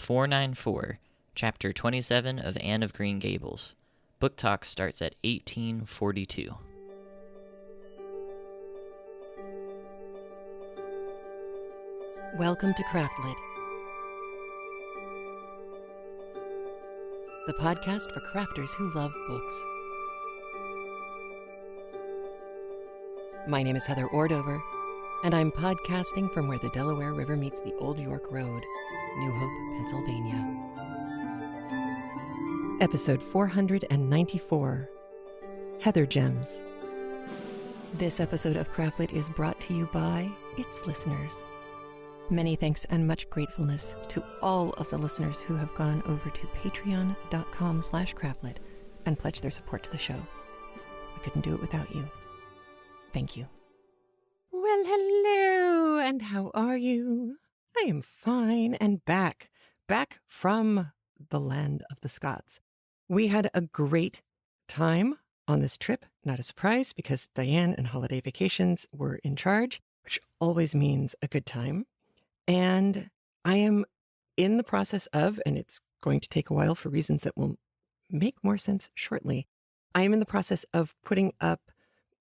494, Chapter 27 of Anne of Green Gables. Book Talk starts at 1842. Welcome to Craftlit, the podcast for crafters who love books. My name is Heather Ordover, and I'm podcasting from where the Delaware River meets the Old York Road, New Hope, Pennsylvania. Episode 494, Heather Gems. This episode of Craftlit is brought to you by its listeners. Many thanks and much gratefulness to all of the listeners who have gone over to patreon.com/craftlit and pledged their support to the show. We couldn't do it without you. Thank you. Well, hello, and how are you? I am fine and back from the land of the Scots. We had a great time on this trip, not a surprise because Diane and Holiday Vacations were in charge, which always means a good time. And I am in the process of, and it's going to take a while for reasons that will make more sense shortly, I am in the process of putting up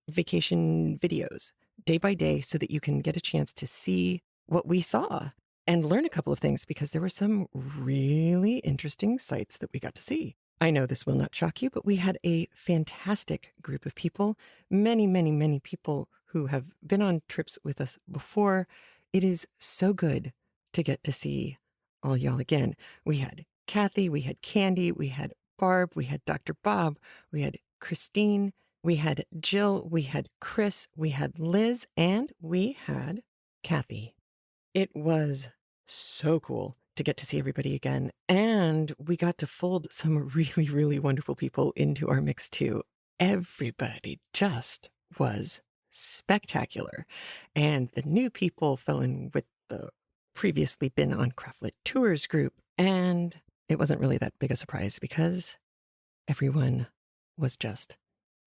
vacation videos day by day so that you can get a chance to see what we saw and learn a couple of things because there were some really interesting sights that we got to see. I know this will not shock you, but we had a fantastic group of people, many people who have been on trips with us before. It is so good to get to see all y'all again. We had Kathy, we had Candy, we had Barb, we had Dr. Bob, we had Christine, we had Jill, we had Chris, we had Liz, and we had Kathy. It was so cool to get to see everybody again. And we got to fold some really wonderful people into our mix too. Everybody just was spectacular. And the new people fell in with the previously been on Craftlit Tours group. And it wasn't really that big a surprise because everyone was just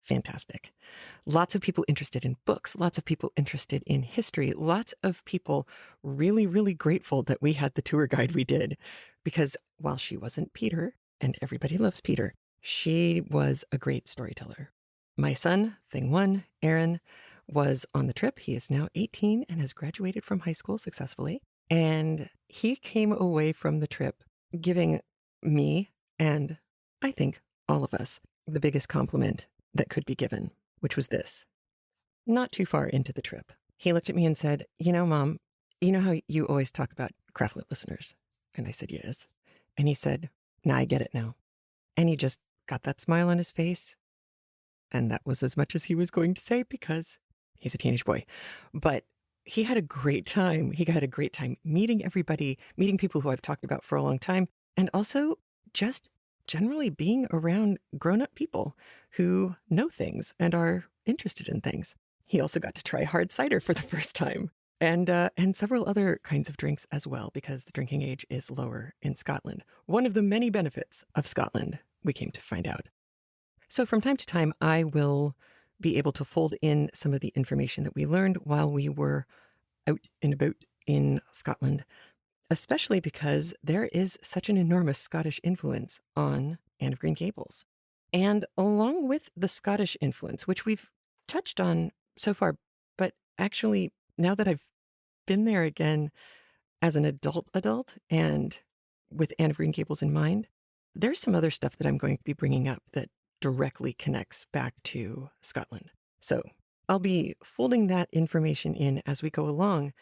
fantastic. Lots of people interested in books, lots of people interested in history, lots of people really grateful that we had the tour guide we did, because while she wasn't Peter, and everybody loves Peter, she was a great storyteller. My son, Thing One, Aaron, was on the trip. He is now 18 and has graduated from high school successfully. And he came away from the trip giving me, and I think all of us, the biggest compliment that could be given, which was this. Not too far into the trip, he looked at me and said, "You know, Mom, you know how you always talk about Craftlit listeners?" And I said, "Yes." And he said, "Nah, I get it now." And he just got that smile on his face. And that was as much as he was going to say because he's a teenage boy. But he had a great time. He had a great time meeting everybody, meeting people who I've talked about for a long time, and also just generally being around grown-up people who know things and are interested in things. He also got to try hard cider for the first time and several other kinds of drinks as well, because the drinking age is lower in Scotland. One of the many benefits of Scotland, we came to find out. So from time to time, I will be able to fold in some of the information that we learned while we were out and about in Scotland, especially because there is such an enormous Scottish influence on Anne of Green Gables. And along with the Scottish influence, which we've touched on so far, but actually now that I've been there again as an adult and with Anne of Green Gables in mind, there's some other stuff that I'm going to be bringing up that directly connects back to Scotland. So I'll be folding that information in as we go along.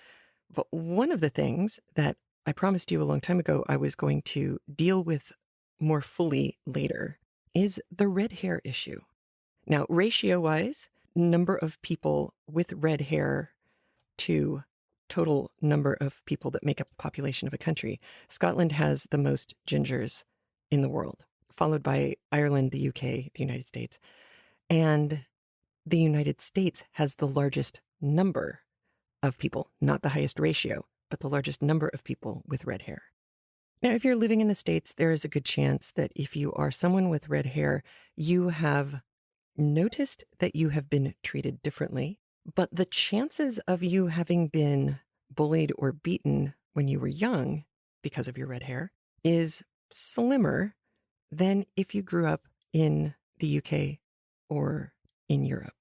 But one of the things that I promised you a long time ago I was going to deal with more fully later is the red hair issue. Now, ratio-wise, number of people with red hair to total number of people that make up the population of a country, Scotland has the most gingers in the world, followed by Ireland, the UK, the United States. And the United States has the largest number of people, not the highest ratio, but the largest number of people with red hair. Now, if you're living in the States, there is a good chance that if you are someone with red hair, you have noticed that you have been treated differently, but the chances of you having been bullied or beaten when you were young because of your red hair is slimmer than if you grew up in the UK or in Europe.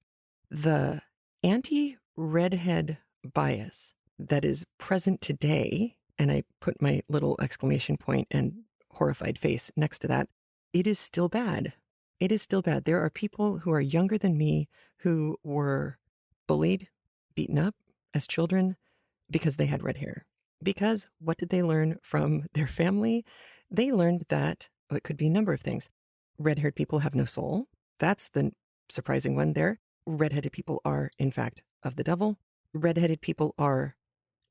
The anti-redhead bias that is present today, and I put my little exclamation point and horrified face next to that, it is still bad. It is still bad. There are people who are younger than me who were bullied, beaten up as children because they had red hair. Because what did they learn from their family? They learned that, it could be a number of things. Red-haired people have no soul. That's the surprising one there. Red-headed people are, in fact, of the devil. Red-headed people are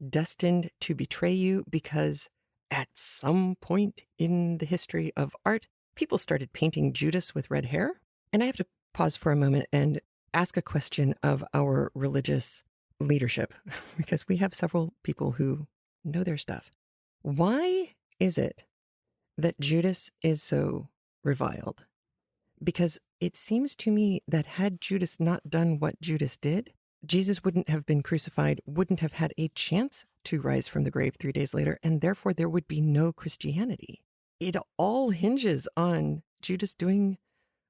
destined to betray you because at some point in the history of art, people started painting Judas with red hair. And I have to pause for a moment and ask a question of our religious leadership, because we have several people who know their stuff. Why is it that Judas is so reviled? Because it seems to me that had Judas not done what Judas did, Jesus wouldn't have been crucified, wouldn't have had a chance to rise from the grave 3 days later, and therefore there would be no Christianity. It all hinges on Judas doing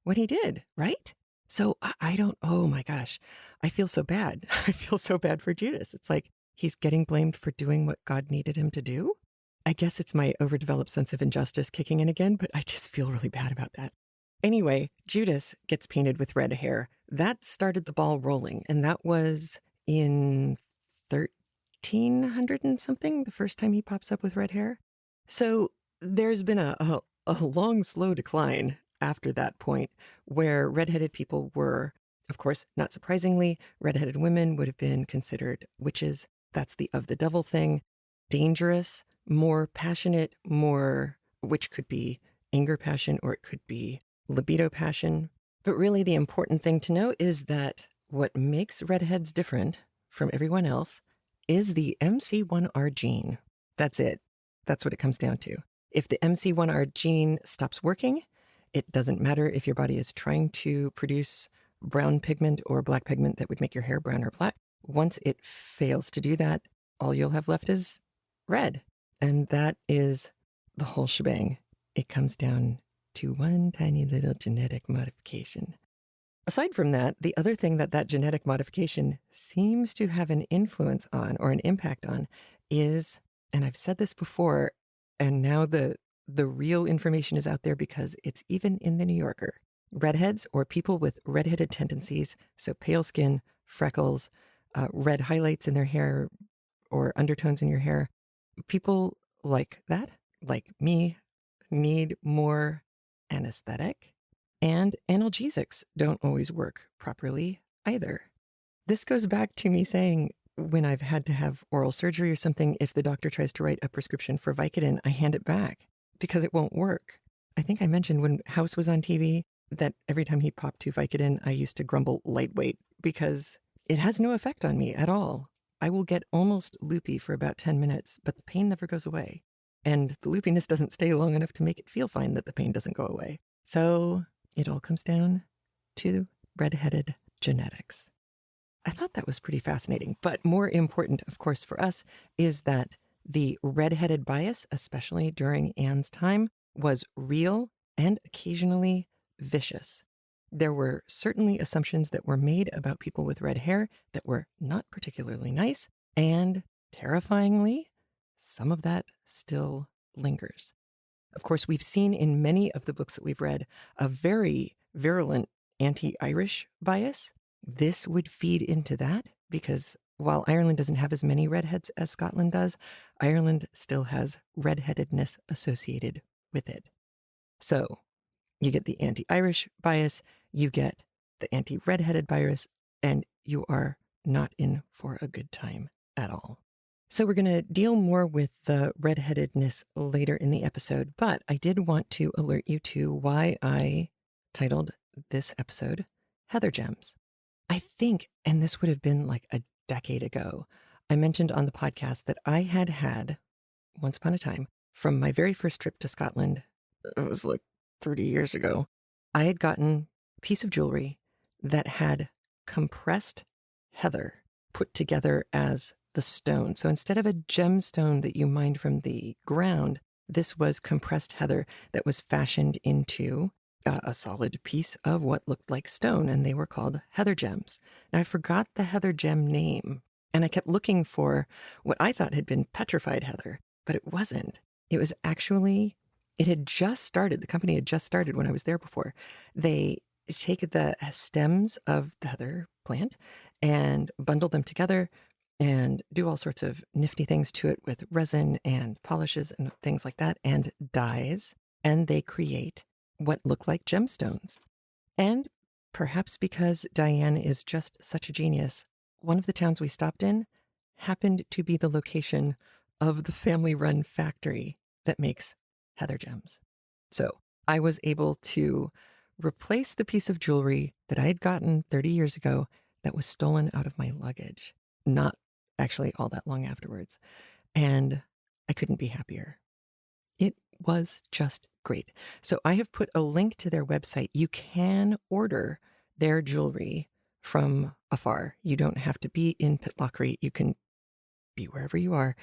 what he did, right? So I don't, oh my gosh, I feel so bad. I feel so bad for Judas. It's like he's getting blamed for doing what God needed him to do. I guess it's my overdeveloped sense of injustice kicking in again, but I just feel really bad about that. Anyway, Judas gets painted with red hair. That started the ball rolling, and that was in 1300 and something, the first time he pops up with red hair. So there's been a long, slow decline after that point, where redheaded people were, of course, not surprisingly, redheaded women would have been considered witches. That's the of the devil thing. Dangerous, more passionate, more, which could be anger passion or it could be libido passion. But really the important thing to know is that what makes redheads different from everyone else is the MC1R gene. That's it. That's what it comes down to. If the MC1R gene stops working, it doesn't matter if your body is trying to produce brown pigment or black pigment that would make your hair brown or black. Once it fails to do that, all you'll have left is red. And that is the whole shebang. It comes down to one tiny little genetic modification. Aside from that, the other thing that genetic modification seems to have an influence on or an impact on is, and I've said this before, and now the real information is out there because it's even in the New Yorker. Redheads, or people with redheaded tendencies, so pale skin, freckles, red highlights in their hair or undertones in your hair, people like that, like me, need more anesthetic, and analgesics don't always work properly either. This goes back to me saying when I've had to have oral surgery or something, if the doctor tries to write a prescription for Vicodin, I hand it back because it won't work. I think I mentioned when House was on TV that every time he popped 2 Vicodin, I used to grumble lightweight because it has no effect on me at all. I will get almost loopy for about 10 minutes, but the pain never goes away. And the loopiness doesn't stay long enough to make it feel fine that the pain doesn't go away. So it all comes down to redheaded genetics. I thought that was pretty fascinating. But more important, of course, for us is that the redheaded bias, especially during Anne's time, was real and occasionally vicious. There were certainly assumptions that were made about people with red hair that were not particularly nice, and terrifyingly, some of that still lingers. Of course, we've seen in many of the books that we've read a very virulent anti-Irish bias. This would feed into that because while Ireland doesn't have as many redheads as Scotland does, Ireland still has redheadedness associated with it. So you get the anti-Irish bias, you get the anti-redheaded bias, and you are not in for a good time at all. So we're going to deal more with the redheadedness later in the episode, but I did want to alert you to why I titled this episode Heather Gems. I think, and this would have been like a decade ago, I mentioned on the podcast that I had, once upon a time, from my very first trip to Scotland, it was like 30 years ago, I had gotten a piece of jewelry that had compressed heather put together as the stone. So instead of a gemstone that you mined from the ground, this was compressed heather that was fashioned into a solid piece of what looked like stone, and they were called heather gems. Now, I forgot the heather gem name, and I kept looking for what I thought had been petrified heather, but it wasn't. It was actually, it had just started, the company had just started when I was there before. They take the stems of the heather plant and bundle them together and do all sorts of nifty things to it with resin and polishes and things like that, and dyes, and they create what look like gemstones. And perhaps because Diane is just such a genius, one of the towns we stopped in happened to be the location of the family-run factory that makes heather gems. So I was able to replace the piece of jewelry that I had gotten 30 years ago that was stolen out of my luggage, not actually all that long afterwards. And I couldn't be happier. It was just great. So I have put a link to their website. You can order their jewelry from afar. You don't have to be in Pitlochry. You can be wherever you are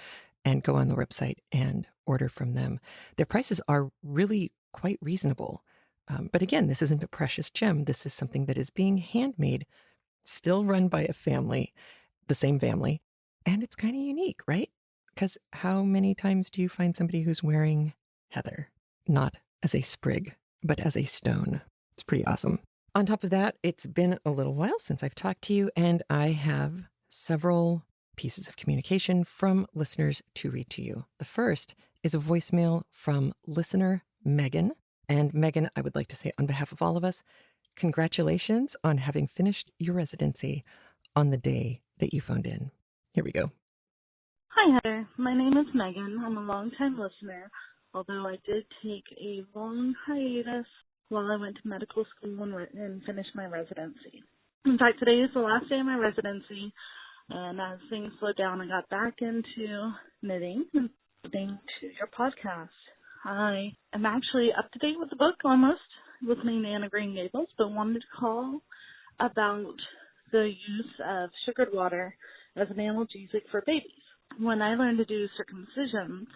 and go on the website and order from them. Their prices are really quite reasonable. But again, this isn't a precious gem. This is something that is being handmade, still run by a family, the same family. And it's kind of unique, right? Because how many times do you find somebody who's wearing heather, not as a sprig, but as a stone? It's pretty awesome. On top of that, it's been a little while since I've talked to you, and I have several pieces of communication from listeners to read to you. The first is a voicemail from listener Megan. And Megan, I would like to say on behalf of all of us, congratulations on having finished your residency on the day that you phoned in. Here we go. Hi, Heather. My name is Megan. I'm a longtime listener, although I did take a long hiatus while I went to medical school and finished my residency. In fact, today is the last day of my residency, and as things slowed down, I got back into knitting and listening to your podcast. I am actually up to date with the book almost, listening to Anne of Green Gables, but wanted to call about the use of sugared water as an analgesic for babies. When I learned to do circumcisions,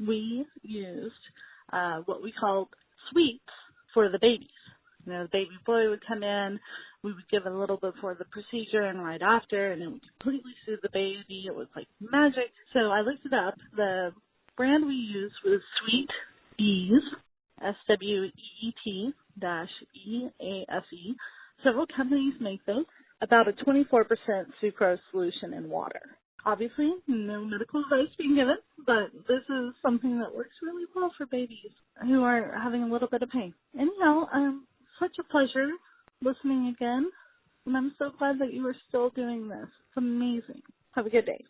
we used what we called sweets for the babies. You know, the baby boy would come in, we would give a little before the procedure and right after, and it would completely soothe the baby. It was like magic. So I looked it up. The brand we used was Sweet Ease, SWEET-EASE. Several companies make those. About a 24% sucrose solution in water. Obviously, no medical advice being given, but this is something that works really well for babies who are having a little bit of pain. Anyhow, such a pleasure listening again, and I'm so glad that you are still doing this. It's amazing. Have a good day.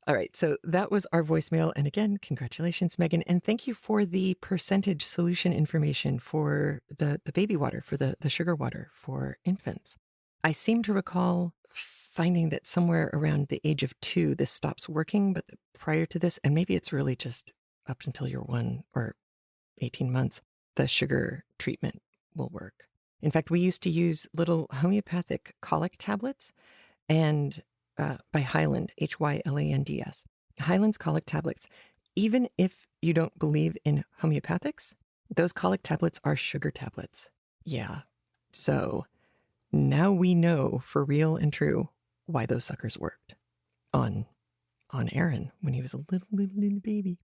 All right, so that was our voicemail. And again, congratulations, Megan. And thank you for the percentage solution information for the baby water, for the sugar water for infants. I seem to recall finding that somewhere around the age of 2, this stops working, but prior to this, and maybe it's really just up until you're 1 or 18 months, the sugar treatment will work. In fact, we used to use little homeopathic colic tablets, and by Highland, Hylands. Highland's colic tablets. Even if you don't believe in homeopathics, those colic tablets are sugar tablets. Yeah. So now we know for real and true why those suckers worked on Aaron when he was a little baby.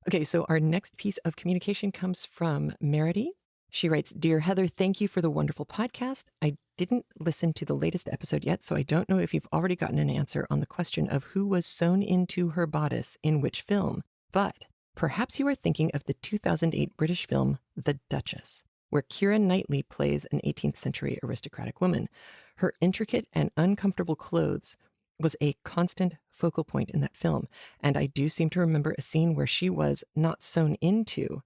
Okay, so our next piece of communication comes from Merity. She writes, Dear Heather, thank you for the wonderful podcast. I didn't listen to the latest episode yet, so I don't know if you've already gotten an answer on the question of who was sewn into her bodice in which film, but perhaps you are thinking of the 2008 British film, The Duchess, where Keira Knightley plays an 18th century aristocratic woman. Her intricate and uncomfortable clothes was a constant focal point in that film, and I do seem to remember a scene where she was not sewn into,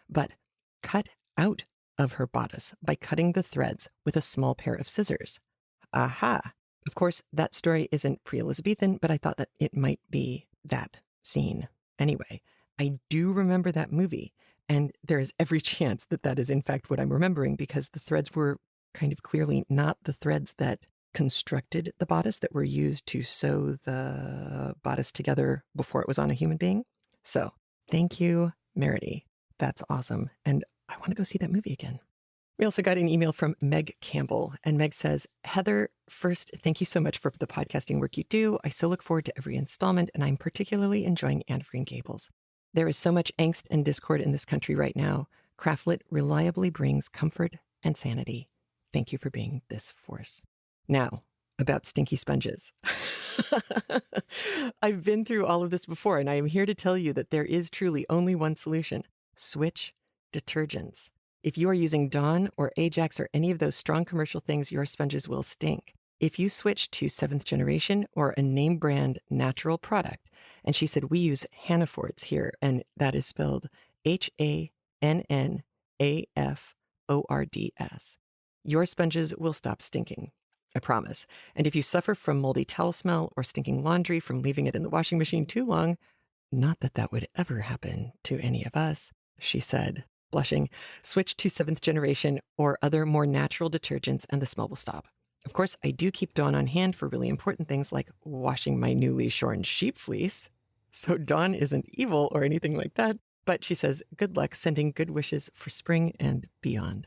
but cut out of her bodice by cutting the threads with a small pair of scissors. Aha! Of course, that story isn't pre-Elizabethan, but I thought that it might be that scene. Anyway, I do remember that movie, and there is every chance that that is in fact what I'm remembering, because the threads were kind of clearly not the threads that constructed the bodice, that were used to sew the bodice together before it was on a human being. So thank you Merity. That's awesome. And I want to go see that movie again. We also got an email from Meg Campbell, and Meg says, Heather, first, thank you so much for the podcasting work you do. I so look forward to every installment, and I'm particularly enjoying Anne of Green Gables. There is so much angst and discord in this country right now. Craftlit reliably brings comfort and sanity. Thank you for being this force. Now, about stinky sponges. I've been through all of this before, and I am here to tell you that there is truly only one solution. Switch detergents. If you are using Dawn or Ajax or any of those strong commercial things, your sponges will stink. If you switch to 7th generation or a name brand natural product, and she said we use Hannafords here, and that is spelled Hannafords, your sponges will stop stinking. I promise. And if you suffer from moldy towel smell or stinking laundry from leaving it in the washing machine too long, not that that would ever happen to any of us, she said, blushing, switch to 7th generation or other more natural detergents and the smell will stop. Of course, I do keep Dawn on hand for really important things like washing my newly shorn sheep fleece. So Dawn isn't evil or anything like that, but she says, good luck sending good wishes for spring and beyond.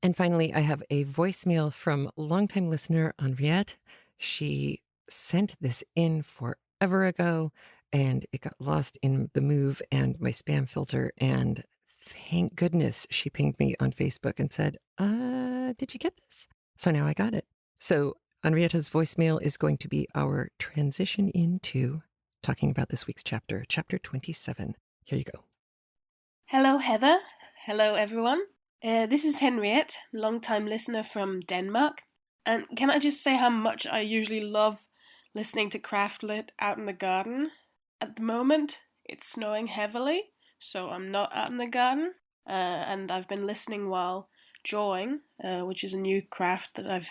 And finally, I have a voicemail from longtime listener Henriette. She sent this in forever ago, and it got lost in the move and my spam filter. And thank goodness she pinged me on Facebook and said, did you get this? So now I got it. So Henrietta's voicemail is going to be our transition into talking about this week's chapter, chapter 27. Here you go. Hello, Heather. Hello, everyone. This is Henriette, long-time listener from Denmark. And can I just say how much I usually love listening to Craftlit out in the garden? At the moment, it's snowing heavily, so I'm not out in the garden. And I've been listening while drawing, which is a new craft that I've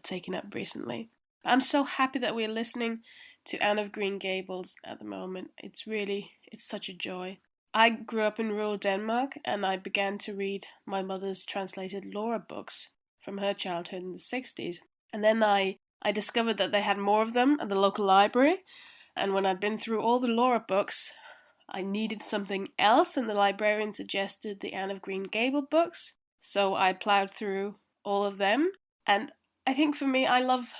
taken up recently. I'm so happy that we're listening to Anne of Green Gables at the moment. It's such a joy. I grew up in rural Denmark, and I began to read my mother's translated Laura books from her childhood in the 60s. And then I discovered that they had more of them at the local library, and when I'd been through all the Laura books, I needed something else, and the librarian suggested the Anne of Green Gables books, so I plowed through all of them. And I think for me, I love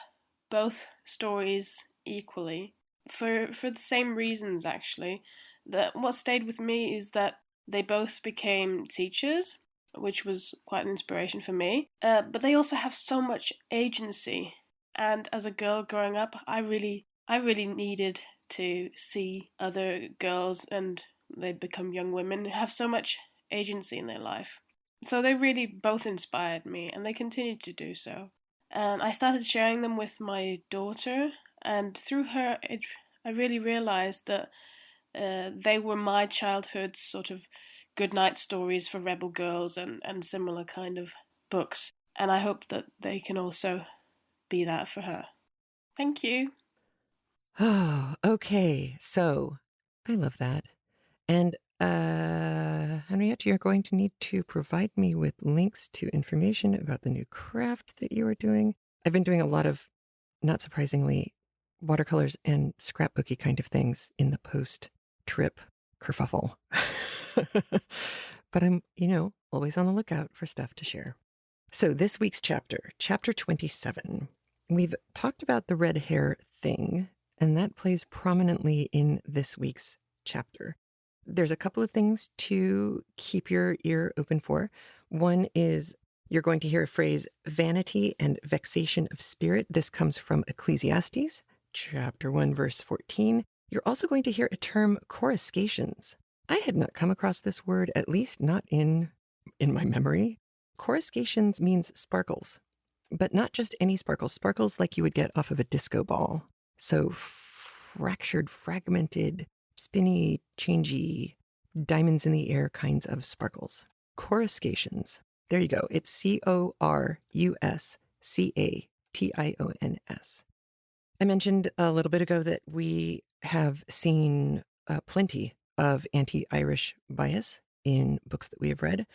both stories equally, for the same reasons, actually. That what stayed with me is that they both became teachers, which was quite an inspiration for me. But they also have so much agency. And as a girl growing up, I really needed to see other girls, and they'd become young women, have so much agency in their life. So they really both inspired me, and they continue to do so. And I started sharing them with my daughter, and through her, I really realized that they were my childhood's sort of goodnight stories for rebel girls and similar kind of books. And I hope that they can also be that for her. Thank you. Oh, okay. So I love that. And Henriette, you're going to need to provide me with links to information about the new craft that you are doing. I've been doing a lot of, not surprisingly, watercolors and scrapbooky kind of things in the post-trip kerfuffle. But I'm, always on the lookout for stuff to share. So this week's chapter, chapter 27, we've talked about the red hair thing, and that plays prominently in this week's chapter. There's a couple of things to keep your ear open for. One is you're going to hear a phrase, vanity and vexation of spirit. This comes from Ecclesiastes, chapter 1, verse 14. You're also going to hear a term, coruscations. I had not come across this word, at least not in my memory. Coruscations means sparkles, but not just any sparkles, sparkles like you would get off of a disco ball. So fractured, fragmented, spinny, changey, diamonds in the air kinds of sparkles. Coruscations. There you go. It's Coruscations. I mentioned a little bit ago that we have seen plenty of anti-Irish bias in books that we have read.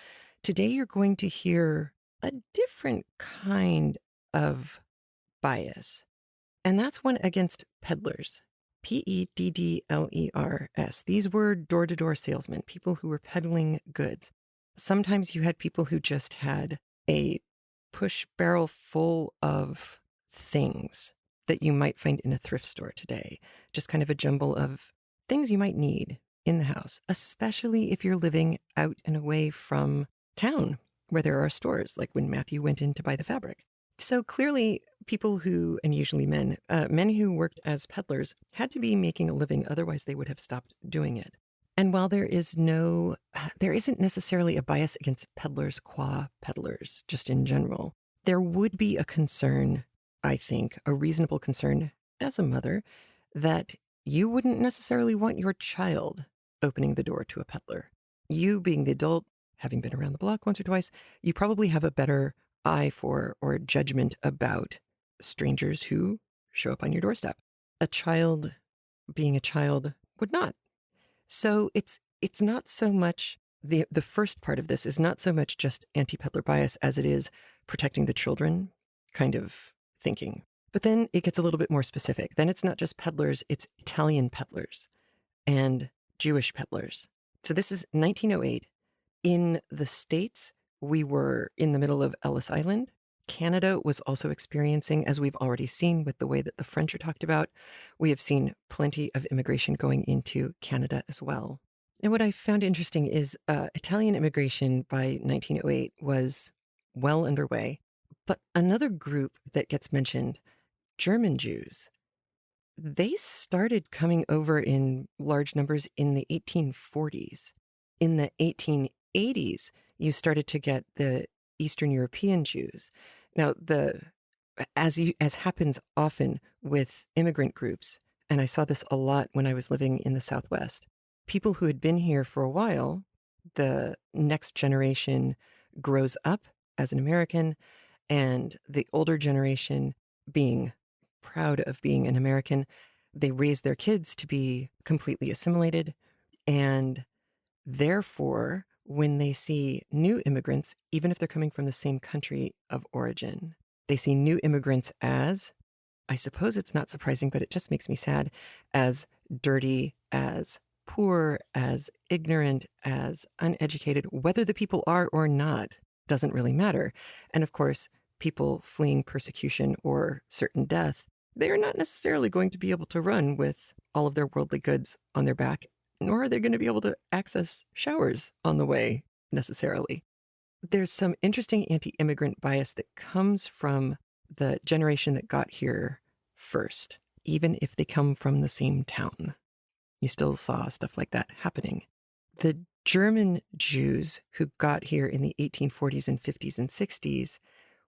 Today you're going to hear a different kind of bias, and that's one against peddlers. Peddlers. These were door-to-door salesmen, people who were peddling goods. Sometimes you had people who just had a push barrel full of things that you might find in a thrift store today. Just kind of a jumble of things you might need in the house, especially if you're living out and away from town where there are stores, like when Matthew went in to buy the fabric. So clearly, people who, and usually men who worked as peddlers had to be making a living, otherwise they would have stopped doing it. And while there isn't necessarily a bias against peddlers qua peddlers, just in general, there would be a concern, I think, a reasonable concern as a mother, that you wouldn't necessarily want your child opening the door to a peddler. You being the adult, having been around the block once or twice, you probably have a better eye for or judgment about strangers who show up on your doorstep. A child being a child would not. So it's not so much, the first part of this is not so much just anti-peddler bias as it is protecting the children kind of thinking. But then it gets a little bit more specific. Then it's not just peddlers, it's Italian peddlers and Jewish peddlers. So this is 1908. In the States, we were in the middle of Ellis Island. Canada was also experiencing, as we've already seen with the way that the French are talked about, we have seen plenty of immigration going into Canada as well. And what I found interesting is Italian immigration by 1908 was well underway. But another group that gets mentioned, German Jews, they started coming over in large numbers in the 1840s. In the 1880s, you started to get the Eastern European Jews. Now, as happens often with immigrant groups, and I saw this a lot when I was living in the Southwest, people who had been here for a while, the next generation grows up as an American, and the older generation, being proud of being an American, they raise their kids to be completely assimilated, and therefore, when they see new immigrants, even if they're coming from the same country of origin, they see new immigrants as, I suppose it's not surprising, but it just makes me sad, as dirty, as poor, as ignorant, as uneducated. Whether the people are or not doesn't really matter. And of course, people fleeing persecution or certain death, they are not necessarily going to be able to run with all of their worldly goods on their back, nor are they going to be able to access showers on the way necessarily. There's some interesting anti-immigrant bias that comes from the generation that got here first, even if they come from the same town. You still saw stuff like that happening. The German Jews who got here in the 1840s and 50s and 60s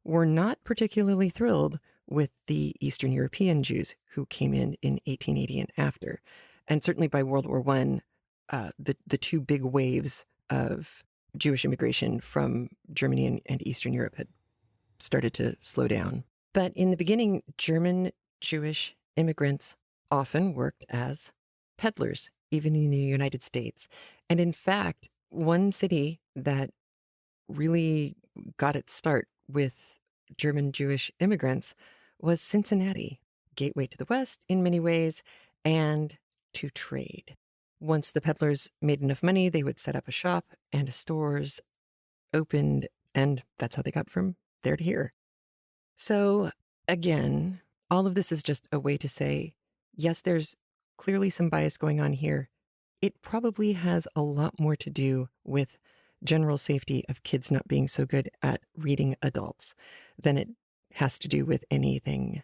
were not particularly thrilled with the Eastern European Jews who came in 1880 and after. And certainly by World War I, the two big waves of Jewish immigration from Germany and Eastern Europe had started to slow down. But in the beginning, German Jewish immigrants often worked as peddlers, even in the United States. And in fact, one city that really got its start with German Jewish immigrants was Cincinnati, gateway to the West in many ways, and to trade. Once the peddlers made enough money, they would set up a shop and stores opened, and that's how they got from there to here. So again, all of this is just a way to say, yes, there's clearly some bias going on here. It probably has a lot more to do with general safety of kids not being so good at reading adults than it has to do with anything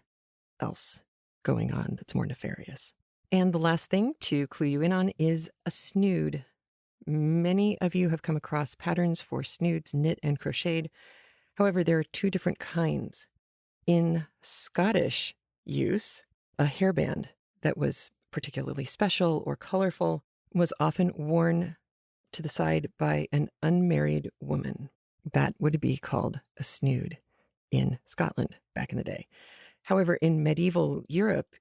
else going on that's more nefarious. And the last thing to clue you in on is a snood. Many of you have come across patterns for snoods, knit and crocheted. However, there are two different kinds. In Scottish use, a hairband that was particularly special or colorful was often worn to the side by an unmarried woman. That would be called a snood in Scotland back in the day. However, in medieval Europe,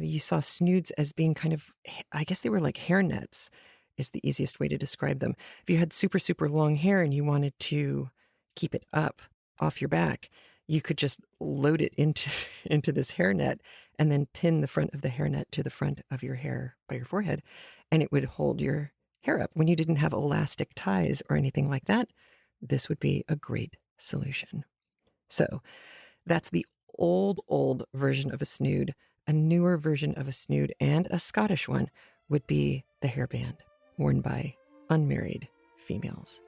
you saw snoods as being kind of, I guess they were like hairnets is the easiest way to describe them. If you had super, super long hair and you wanted to keep it up off your back, you could just load it into into this hairnet and then pin the front of the hairnet to the front of your hair by your forehead, and it would hold your hair up. When you didn't have elastic ties or anything like that, this would be a great solution. So that's the old version of a snood. A newer version of a snood, and a Scottish one, would be the hairband worn by unmarried females.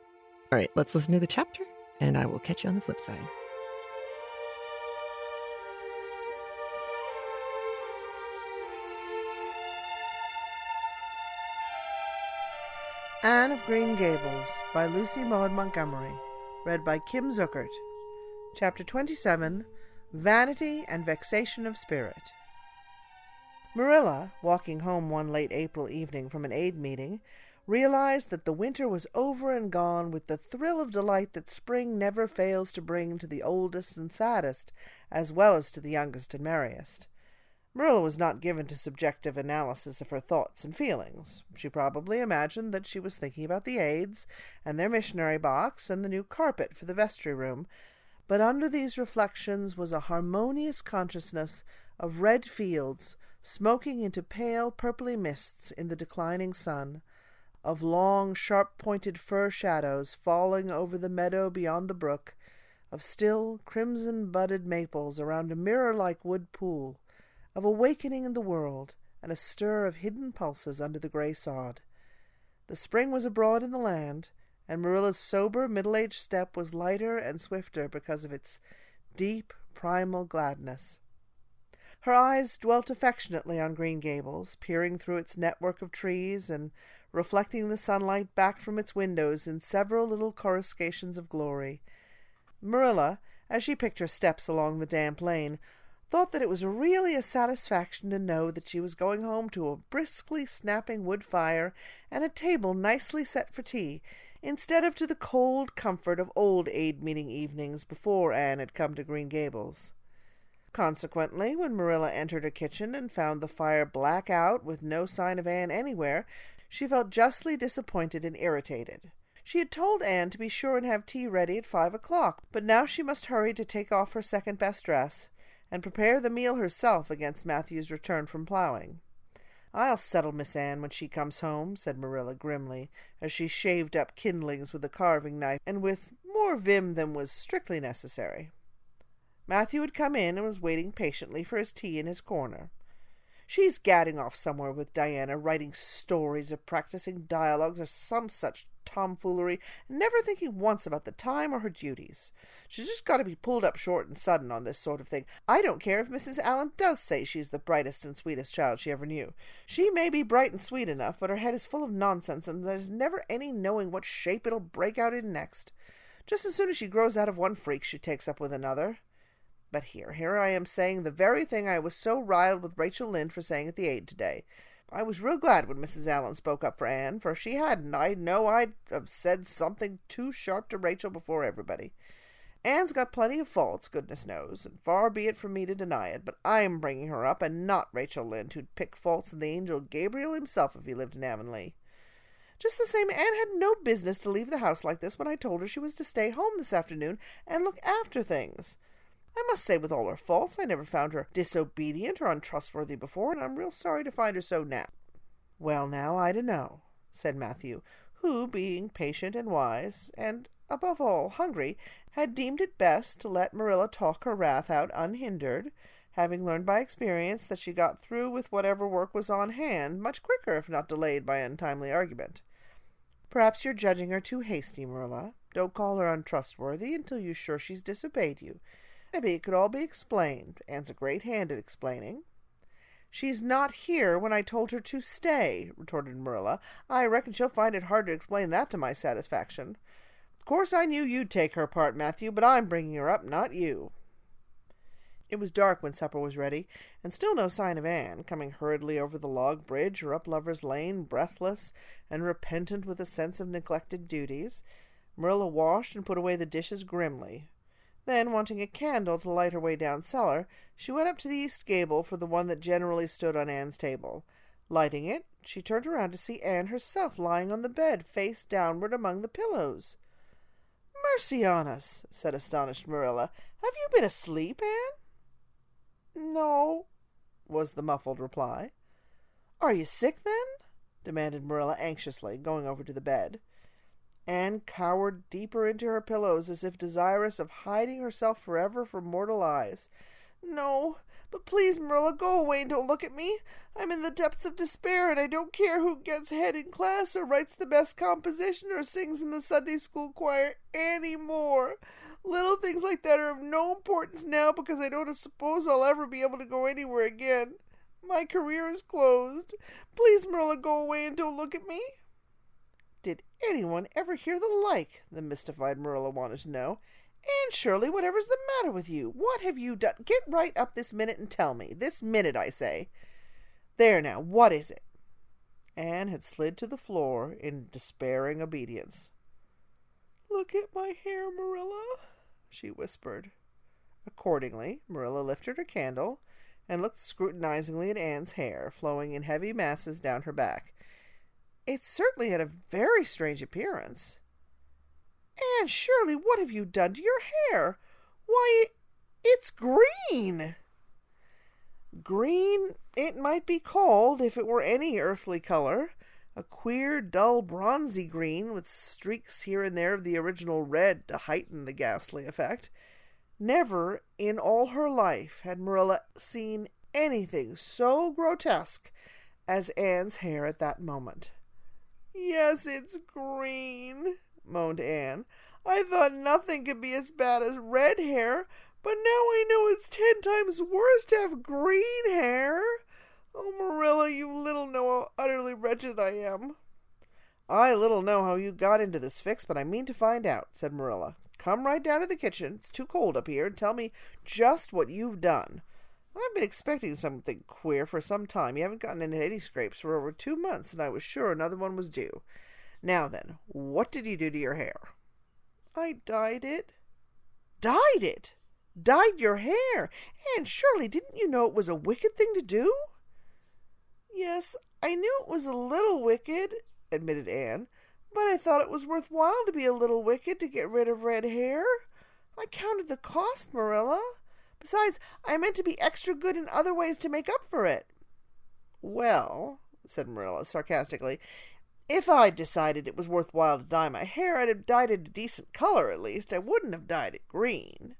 All right, let's listen to the chapter, and I will catch you on the flip side. Anne of Green Gables by Lucy Maud Montgomery. Read by Kim Zuckert. Chapter 27, Vanity and Vexation of Spirit. Marilla, walking home one late April evening from an aid meeting, realized that the winter was over and gone with the thrill of delight that spring never fails to bring to the oldest and saddest, as well as to the youngest and merriest. Marilla was not given to subjective analysis of her thoughts and feelings. She probably imagined that she was thinking about the aids and their missionary box and the new carpet for the vestry room, but under these reflections was a harmonious consciousness of red fields smoking into pale purply mists in the declining sun, of long sharp-pointed fir shadows falling over the meadow beyond the brook, of still crimson-budded maples around a mirror-like wood pool, of awakening in the world and a stir of hidden pulses under the grey sod. The spring was abroad in the land, and Marilla's sober middle-aged step was lighter and swifter because of its deep primal gladness. Her eyes dwelt affectionately on Green Gables, peering through its network of trees and reflecting the sunlight back from its windows in several little coruscations of glory. Marilla, as she picked her steps along the damp lane, thought that it was really a satisfaction to know that she was going home to a briskly snapping wood fire and a table nicely set for tea, instead of to the cold comfort of old aid-meeting evenings before Anne had come to Green Gables. Consequently, when Marilla entered her kitchen and found the fire black out with no sign of Anne anywhere, she felt justly disappointed and irritated. She had told Anne to be sure and have tea ready at 5 o'clock, but now she must hurry to take off her second-best dress and prepare the meal herself against Matthew's return from plowing. "I'll settle Miss Anne when she comes home," said Marilla grimly, as she shaved up kindlings with a carving knife, and with more vim than was strictly necessary. Matthew had come in and was waiting patiently for his tea in his corner. "She's gadding off somewhere with Diana, writing stories or practicing dialogues or some such tomfoolery, and never thinking once about the time or her duties. She's just got to be pulled up short and sudden on this sort of thing. I don't care if Mrs. Allan does say she's the brightest and sweetest child she ever knew. She may be bright and sweet enough, but her head is full of nonsense, and there's never any knowing what shape it'll break out in next. Just as soon as she grows out of one freak, she takes up with another. But here I am saying the very thing I was so riled with Rachel Lynde for saying at the aid today. I was real glad when Mrs. Allan spoke up for Anne, for if she hadn't, I know I'd have said something too sharp to Rachel before everybody. Anne's got plenty of faults, goodness knows, and far be it from me to deny it, but I'm bringing her up, and not Rachel Lynde, who'd pick faults in the angel Gabriel himself if he lived in Avonlea. Just the same, Anne had no business to leave the house like this when I told her she was to stay home this afternoon and look after things. I must say, with all her faults, I never found her disobedient or untrustworthy before, and I'm real sorry to find her so now." "Well, now, I dunno," said Matthew, who, being patient and wise, and, above all, hungry, had deemed it best to let Marilla talk her wrath out unhindered, having learned by experience that she got through with whatever work was on hand much quicker if not delayed by untimely argument. "Perhaps you're judging her too hasty, Marilla. Don't call her untrustworthy until you're sure she's disobeyed you. Maybe it could all be explained. Anne's a great hand at explaining." "She's not here when I told her to stay," retorted Marilla. "I reckon she'll find it hard to explain that to my satisfaction. Of course I knew you'd take her part, Matthew, but I'm bringing her up, not you." It was dark when supper was ready, and still no sign of Anne, coming hurriedly over the log bridge or up Lover's Lane, breathless and repentant with a sense of neglected duties. Marilla washed and put away the dishes grimly. Then, wanting a candle to light her way down cellar, she went up to the east gable for the one that generally stood on Anne's table. Lighting it, she turned around to see Anne herself lying on the bed, face downward among the pillows. Mercy on us, said astonished Marilla. Have you been asleep, Anne? No, was the muffled reply. Are you sick, then? Demanded Marilla anxiously, going over to the bed. Anne cowered deeper into her pillows as if desirous of hiding herself forever from mortal eyes. No, but please, Marilla, go away and don't look at me. I'm in the depths of despair, and I don't care who gets head in class or writes the best composition or sings in the Sunday school choir any more. Little things like that are of no importance now because I don't suppose I'll ever be able to go anywhere again. My career is closed. Please, Marilla, go away and don't look at me. Did anyone ever hear the like? The mystified Marilla wanted to know. Anne Shirley, whatever's the matter with you? What have you done? Get right up this minute and tell me. This minute, I say. There now, what is it? Anne had slid to the floor in despairing obedience. Look at my hair, Marilla, she whispered. Accordingly, Marilla lifted her candle and looked scrutinizingly at Anne's hair, flowing in heavy masses down her back. It certainly had a very strange appearance. Anne Shirley, what have you done to your hair? Why, it's green! Green it might be called if it were any earthly color. A queer, dull, bronzy green with streaks here and there of the original red to heighten the ghastly effect. Never in all her life had Marilla seen anything so grotesque as Anne's hair at that moment. Yes, it's green, moaned Anne. I thought nothing could be as bad as red hair, but now I know it's 10 times worse to have green hair. Oh, Marilla, you little know how utterly wretched I am. I little know how you got into this fix, but I mean to find out, said Marilla. Come right down to the kitchen. It's too cold up here, and tell me just what you've done. I've been expecting something queer for some time. You haven't gotten into any scrapes for over 2 months, and I was sure another one was due. Now then, what did you do to your hair? I dyed it. Dyed it? Dyed your hair? Anne Shirley, didn't you know it was a wicked thing to do? Yes, I knew it was a little wicked, admitted Anne, but I thought it was worthwhile to be a little wicked to get rid of red hair. I counted the cost, Marilla. Besides, I meant to be extra good in other ways to make up for it. Well, said Marilla sarcastically, if I'd decided it was worthwhile to dye my hair, I'd have dyed it a decent color at least. I wouldn't have dyed it green.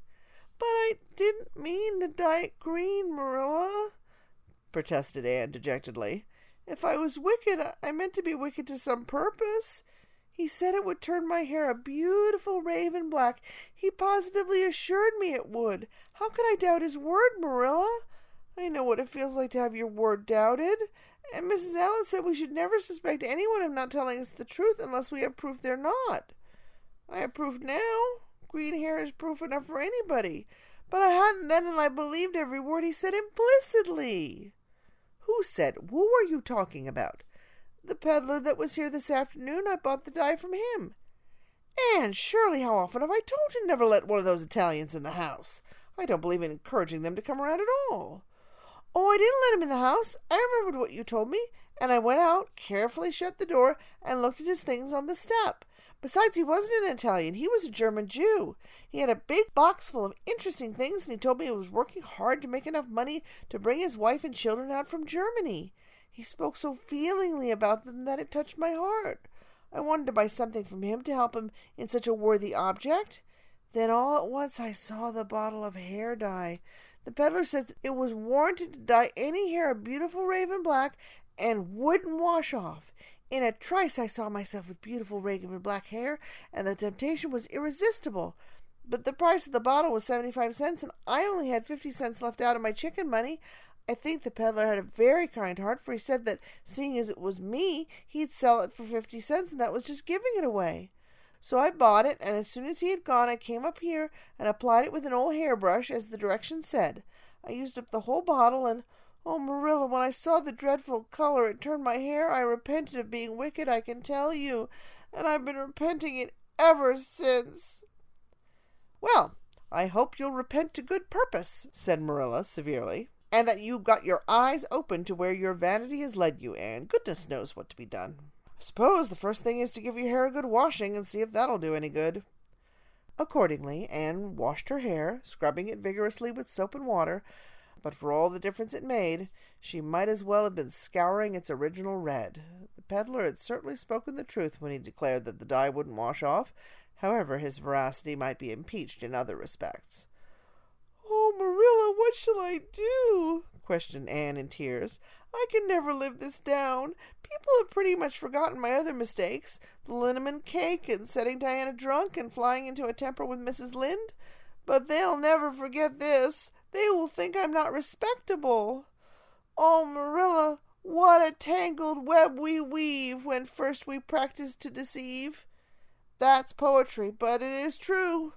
But I didn't mean to dye it green, Marilla, protested Anne dejectedly. If I was wicked, I meant to be wicked to some purpose. He said it would turn my hair a beautiful raven black. He positively assured me it would. How could I doubt his word, Marilla? I know what it feels like to have your word doubted. And Mrs. Allen said we should never suspect anyone of not telling us the truth unless we have proof they're not. I have proof now. Green hair is proof enough for anybody. But I hadn't then, and I believed every word he said implicitly. Who said? Who are you talking about? The peddler that was here this afternoon. I bought the dye from him. Anne Shirley, how often have I told you never let one of those Italians in the house? I don't believe in encouraging them to come around at all. Oh, I didn't let him in the house. I remembered what you told me, and I went out, carefully shut the door, and looked at his things on the step. Besides, he wasn't an Italian. He was a German Jew. He had a big box full of interesting things, and he told me he was working hard to make enough money to bring his wife and children out from Germany. He spoke so feelingly about them that it touched my heart. I wanted to buy something from him to help him in such a worthy object. Then all at once I saw the bottle of hair dye. The peddler says it was warranted to dye any hair a beautiful raven black and wouldn't wash off. In a trice I saw myself with beautiful raven black hair, and the temptation was irresistible. But the price of the bottle was 75 cents, and I only had 50 cents left out of my chicken money. I think the peddler had a very kind heart, for he said that, seeing as it was me, he'd sell it for 50 cents, and that was just giving it away. So I bought it, and as soon as he had gone, I came up here and applied it with an old hairbrush, as the directions said. I used up the whole bottle, and, oh, Marilla, when I saw the dreadful color it turned my hair, I repented of being wicked, I can tell you, and I've been repenting it ever since. Well, I hope you'll repent to good purpose, said Marilla severely, and that you got your eyes open to where your vanity has led you, Anne. Goodness knows what to be done. I suppose the first thing is to give your hair a good washing and see if that'll do any good. Accordingly, Anne washed her hair, scrubbing it vigorously with soap and water, but for all the difference it made, she might as well have been scouring its original red. The peddler had certainly spoken the truth when he declared that the dye wouldn't wash off, however his veracity might be impeached in other respects. "Oh, Marilla, what shall I do?" questioned Anne in tears. "I can never live this down. People have pretty much forgotten my other mistakes, the liniment cake and setting Diana drunk and flying into a temper with Mrs. Lynde. But they'll never forget this. They will think I'm not respectable. Oh, Marilla, what a tangled web we weave when first we practice to deceive. That's poetry, but it is true.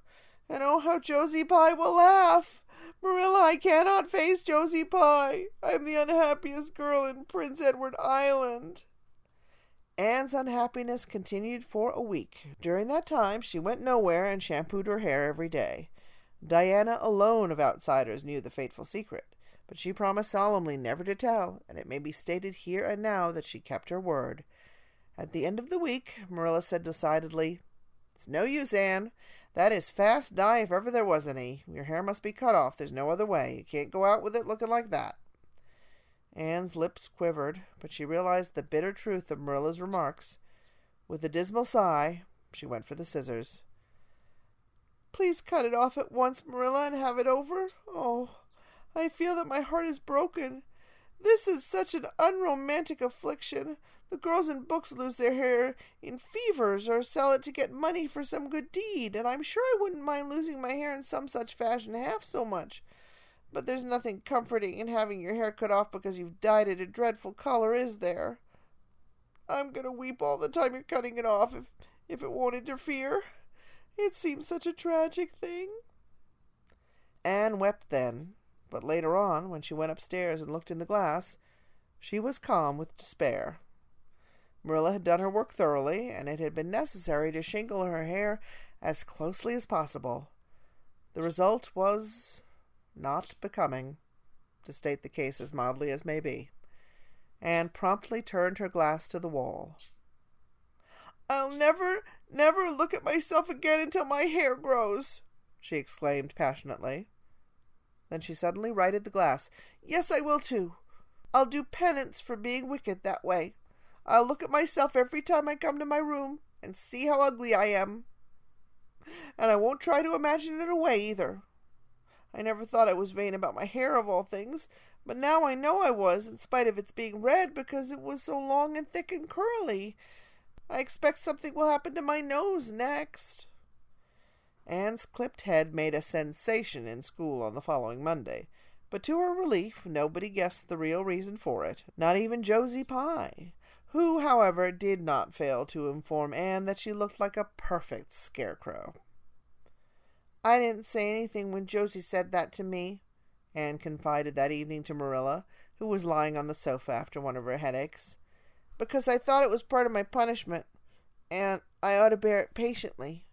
And oh, how Josie Pye will laugh. Marilla, I cannot face Josie Pye. I'm the unhappiest girl in Prince Edward Island." Anne's unhappiness continued for a week. During that time, she went nowhere and shampooed her hair every day. Diana alone of outsiders knew the fateful secret, but she promised solemnly never to tell, and it may be stated here and now that she kept her word. At the end of the week, Marilla said decidedly, "It's no use, Anne. That is fast dye if ever there was any. Your hair must be cut off. There's no other way. You can't go out with it looking like that." Anne's lips quivered, but she realized the bitter truth of Marilla's remarks. With a dismal sigh, she went for the scissors. "Please cut it off at once, Marilla, and have it over. Oh, I feel that my heart is broken. This is such an unromantic affliction. The girls in books lose their hair in fevers or sell it to get money for some good deed, and I'm sure I wouldn't mind losing my hair in some such fashion half so much. But there's nothing comforting in having your hair cut off because you've dyed it a dreadful color, is there? I'm going to weep all the time you're cutting it off if it won't interfere. It seems such a tragic thing." Anne wept then, but later on, when she went upstairs and looked in the glass, she was calm with despair. Marilla had done her work thoroughly, and it had been necessary to shingle her hair as closely as possible. The result was not becoming, to state the case as mildly as may be. Anne promptly turned her glass to the wall. "I'll never look at myself again until my hair grows," she exclaimed passionately. Then she suddenly righted the glass. "Yes, I will too. I'll do penance for being wicked that way. I'll look at myself every time I come to my room and see how ugly I am. And I won't try to imagine it away either. I never thought I was vain about my hair of all things, but now I know I was, in spite of its being red, because it was so long and thick and curly. I expect something will happen to my nose next." Anne's clipped head made a sensation in school on the following Monday, but to her relief nobody guessed the real reason for it, not even Josie Pye, who, however, did not fail to inform Anne that she looked like a perfect scarecrow. "I didn't say anything when Josie said that to me," Anne confided that evening to Marilla, who was lying on the sofa after one of her headaches, "because I thought it was part of my punishment, and I ought to bear it patiently.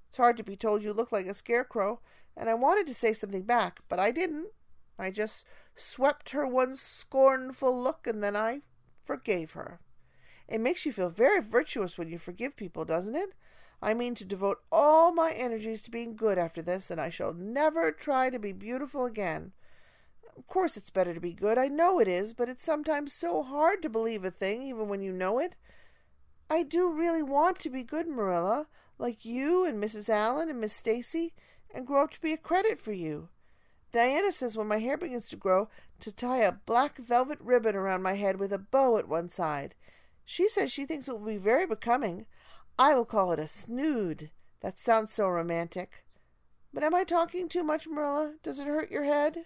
It's hard to be told you look like a scarecrow, and I wanted to say something back, but I didn't. I just swept her one scornful look, and then I forgave her. It makes you feel very virtuous when you forgive people, doesn't it? I mean to devote all my energies to being good after this, and I shall never try to be beautiful again. Of course it's better to be good, I know it is, but it's sometimes so hard to believe a thing, even when you know it. I do really want to be good, Marilla, like you and Mrs. Allen and Miss Stacy, and grow up to be a credit for you. Diana says when my hair begins to grow, to tie a black velvet ribbon around my head with a bow at one side. She says she thinks it will be very becoming. I will call it a snood. That sounds so romantic. But am I talking too much, Marilla? Does it hurt your head?"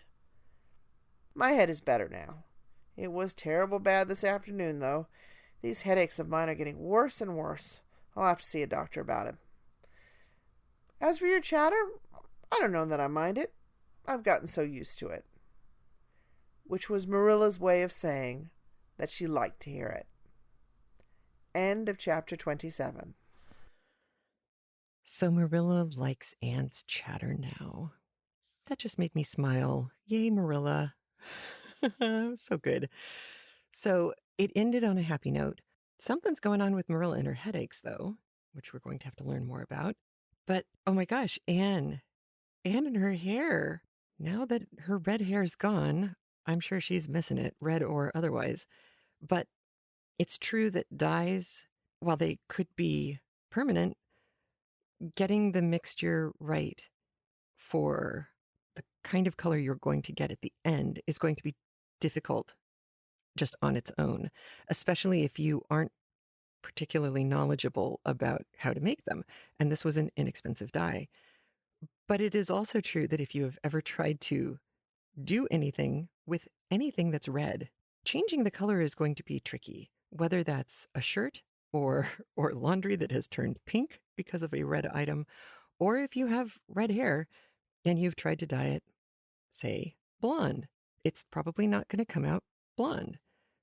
"My head is better now. It was terrible bad this afternoon, though. These headaches of mine are getting worse and worse. I'll have to see a doctor about it. As for your chatter, I don't know that I mind it. I've gotten so used to it." Which was Marilla's way of saying that she liked to hear it. End of chapter 27. So Marilla likes Anne's chatter now. That just made me smile. Yay, Marilla. So good. So it ended on a happy note. Something's going on with Marilla and her headaches, though, which we're going to have to learn more about. But, oh my gosh, Anne and her hair. Now that her red hair is gone, I'm sure she's missing it, red or otherwise. But it's true that dyes, while they could be permanent, getting the mixture right for the kind of color you're going to get at the end is going to be difficult just on its own, especially if you aren't particularly knowledgeable about how to make them. And this was an inexpensive dye. But it is also true that if you have ever tried to do anything with anything that's red, changing the color is going to be tricky, whether that's a shirt or laundry that has turned pink because of a red item, or if you have red hair and you've tried to dye it, say, blonde. It's probably not going to come out blonde.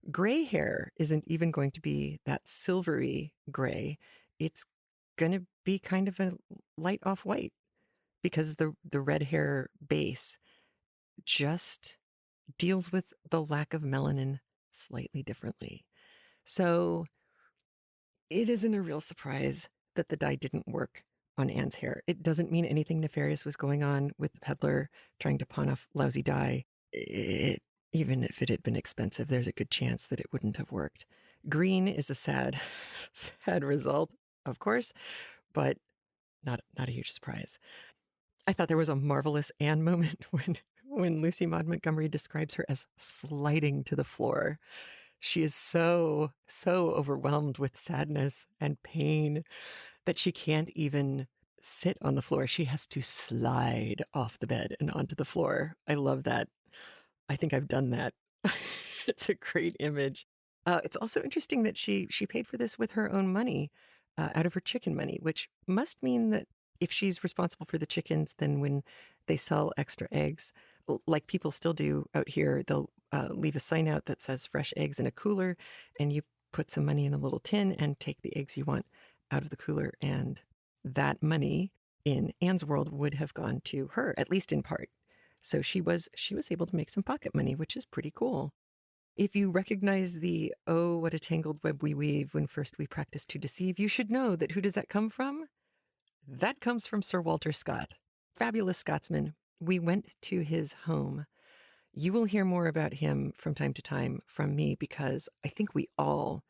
Gray hair isn't even going to be that silvery gray. It's going to be kind of a light off-white because the red hair base just deals with the lack of melanin slightly differently. So it isn't a real surprise that the dye didn't work on Anne's hair. It doesn't mean anything nefarious was going on with the peddler trying to pawn off lousy dye. Even if it had been expensive, there's a good chance that it wouldn't have worked. Green is a sad, sad result, of course, but not a huge surprise. I thought there was a marvelous Anne moment when Lucy Maud Montgomery describes her as sliding to the floor. She is so overwhelmed with sadness and pain that she can't even sit on the floor. She has to slide off the bed and onto the floor. I love that. I think I've done that. It's a great image. It's also interesting that she paid for this with her own money, out of her chicken money, which must mean that if she's responsible for the chickens, then when they sell extra eggs, like people still do out here, they'll leave a sign out that says fresh eggs in a cooler, and you put some money in a little tin and take the eggs you want out of the cooler. And that money in Anne's world would have gone to her, at least in part. So she was able to make some pocket money, which is pretty cool. If you recognize the "Oh, what a tangled web we weave when first we practice to deceive," you should know that who does that come from? That comes from Sir Walter Scott, fabulous Scotsman. We went to his home. You will hear more about him from time to time from me because I think we all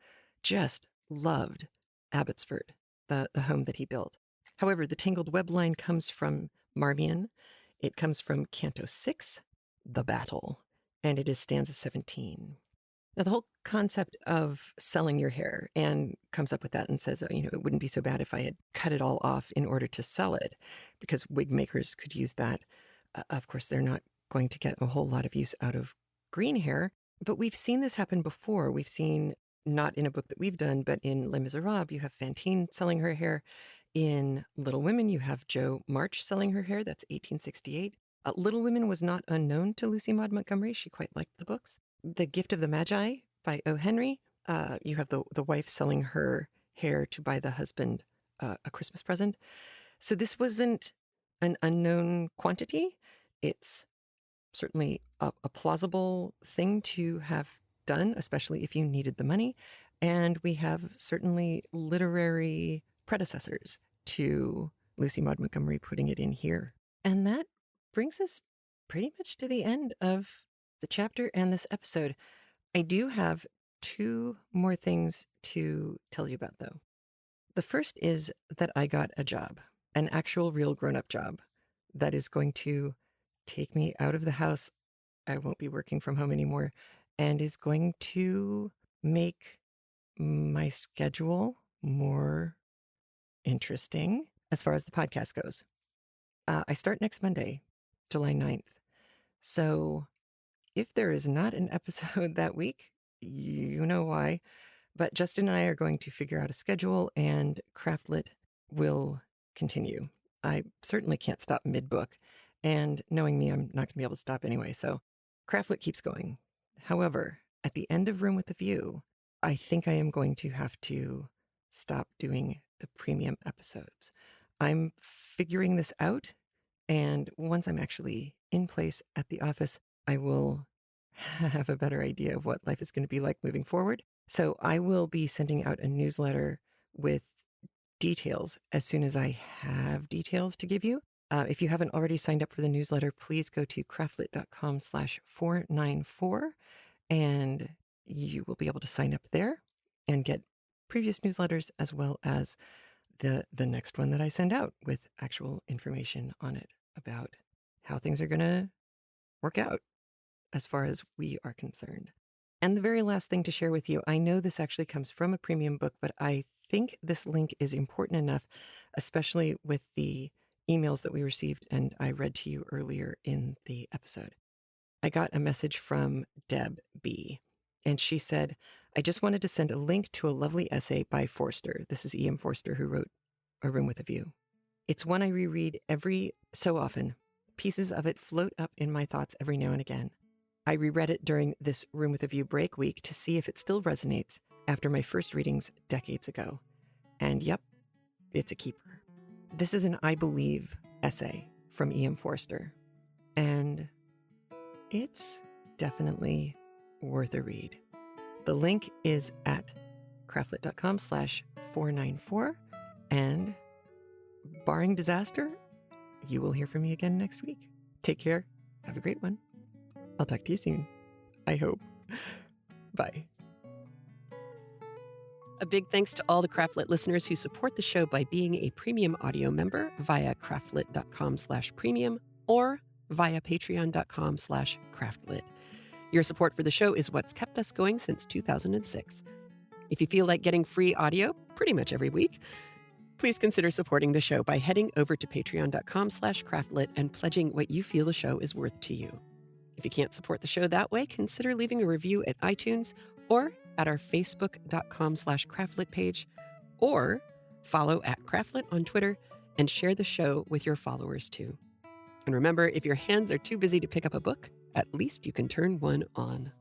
just loved Abbotsford, the home that he built. However, the tangled web line comes from Marmion. It comes from Canto 6, The Battle, and it is stanza 17. Now, the whole concept of selling your hair, Anne comes up with that and says, it wouldn't be so bad if I had cut it all off in order to sell it, because wig makers could use that. Of course, they're not going to get a whole lot of use out of green hair, but we've seen this happen before. We've seen, not in a book that we've done, but in Les Miserables, you have Fantine selling her hair. In Little Women, you have Jo March selling her hair. That's 1868. Little Women was not unknown to Lucy Maud Montgomery. She quite liked the books. The Gift of the Magi by O. Henry. You have the wife selling her hair to buy the husband a Christmas present. So this wasn't an unknown quantity. It's certainly a plausible thing to have done, especially if you needed the money. And we have certainly literary predecessors to Lucy Maud Montgomery putting it in here. And that brings us pretty much to the end of the chapter and this episode. I do have 2 more things to tell you about, though. The first is that I got a job, an actual real grown-up job that is going to take me out of the house. I won't be working from home anymore, and is going to make my schedule more interesting as far as the podcast goes. I start next Monday, July 9th. So if there is not an episode that week, you know why. But Justin and I are going to figure out a schedule, and Craftlit will continue. I certainly can't stop mid-book, and knowing me, I'm not going to be able to stop anyway. So Craftlit keeps going. However, at the end of Room with a View, I think I am going to have to stop doing the premium episodes. I'm figuring this out, and once I'm actually in place at the office, I will have a better idea of what life is going to be like moving forward. So I will be sending out a newsletter with details as soon as I have details to give you. If you haven't already signed up for the newsletter, please go to craftlit.com/494 and you will be able to sign up there and get previous newsletters as well as the next one that I send out with actual information on it about how things are going to work out as far as we are concerned. And the very last thing to share with you, I know this actually comes from a premium book, but I think this link is important enough, especially with the emails that we received and I read to you earlier in the episode. I got a message from Deb B. And she said, I just wanted to send a link to a lovely essay by Forster. This is E.M. Forster, who wrote A Room with a View. It's one I reread every so often. Pieces of it float up in my thoughts every now and again. I reread it during this Room with a View break week to see if it still resonates after my first readings decades ago. And yep, it's a keeper. This is an I Believe essay from E.M. Forster. And it's definitely worth a read. The link is at craftlit.com/494. And barring disaster, you will hear from me again next week. Take care. Have a great one. I'll talk to you soon. I hope. Bye. A big thanks to all the Craftlit listeners who support the show by being a premium audio member via craftlit.com/premium or via patreon.com/craftlit. Your support for the show is what's kept us going since 2006. If you feel like getting free audio pretty much every week, please consider supporting the show by heading over to patreon.com/craftlit and pledging what you feel the show is worth to you. If you can't support the show that way, consider leaving a review at iTunes or at our facebook.com/craftlit page, or follow @craftlit on Twitter and share the show with your followers too. And remember, if your hands are too busy to pick up a book, at least you can turn one on.